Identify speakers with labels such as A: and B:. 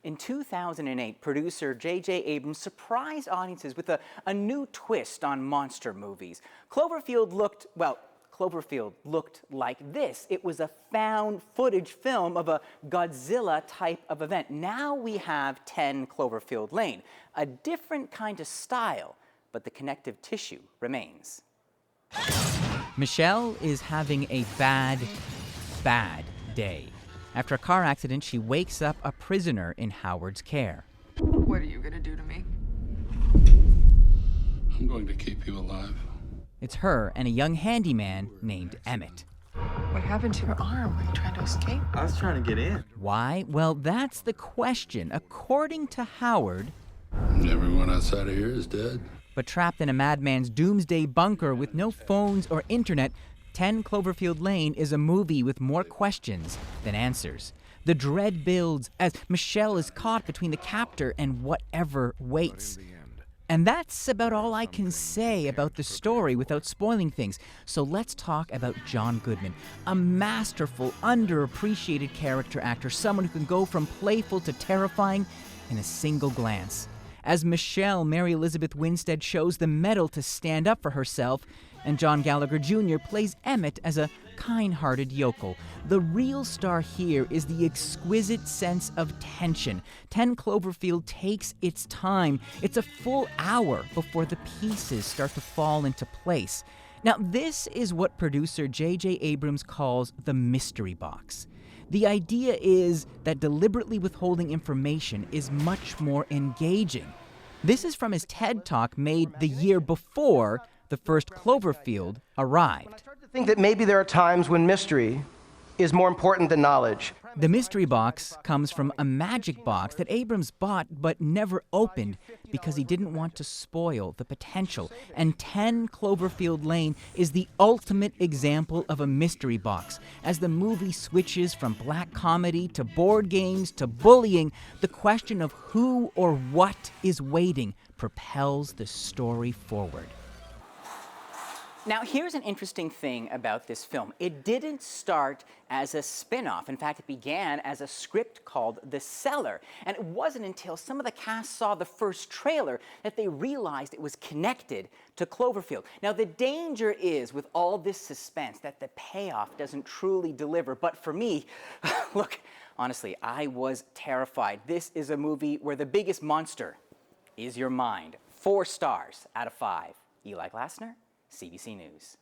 A: In 2008, producer J.J. Abrams surprised audiences with a new twist on monster movies. Cloverfield looked like this. It was a found footage film of a Godzilla type of event. Now we have 10 Cloverfield Lane, a different kind of style, but the connective tissue remains.
B: Michelle is having a bad day. After a car accident, she wakes up a prisoner in Howard's care.
C: What are you going to do to me?
D: I'm going to keep you alive.
B: It's her and a young handyman named Emmett.
C: What happened to your arm? Were you trying to escape?
E: I was trying to get in.
B: Why? Well, that's the question. According to Howard,
D: Everyone outside of here is dead.
B: but trapped in a madman's doomsday bunker with no phones or internet, 10 Cloverfield Lane is a movie with more questions than answers. The dread builds as Michelle is caught between the captor and whatever waits. And that's about all I can say about the story without spoiling things. So let's talk about John Goodman, a masterful, underappreciated character actor, someone who can go from playful to terrifying in a single glance. As Michelle, Mary Elizabeth Winstead shows the mettle to stand up for herself, and John Gallagher Jr. plays Emmett as a kind-hearted yokel. The real star here is the exquisite sense of tension. 10 Cloverfield takes its time. It's a full hour before the pieces start to fall into place. Now, this is what producer J.J. Abrams calls the mystery box. The idea is that deliberately withholding information is much more engaging. This is from his TED Talk made the year before the first Cloverfield arrived.
F: I start to think that maybe there are times when mystery is more important than knowledge.
B: The mystery box comes from a magic box that Abrams bought but never opened because he didn't want to spoil the potential. And 10 Cloverfield Lane is the ultimate example of a mystery box. As the movie switches from black comedy to board games to bullying, the question of who or what is waiting propels the story forward.
A: Now, here's an interesting thing about this film. It didn't start as a spin-off. In fact, it began as a script called The Cellar. And it wasn't until some of the cast saw the first trailer that they realized it was connected to Cloverfield. Now, the danger is, with all this suspense, that the payoff doesn't truly deliver. But for me, look, honestly, I was terrified. This is a movie where the biggest monster is your mind. 4 stars out of 5. Eli Glasner, CBC News.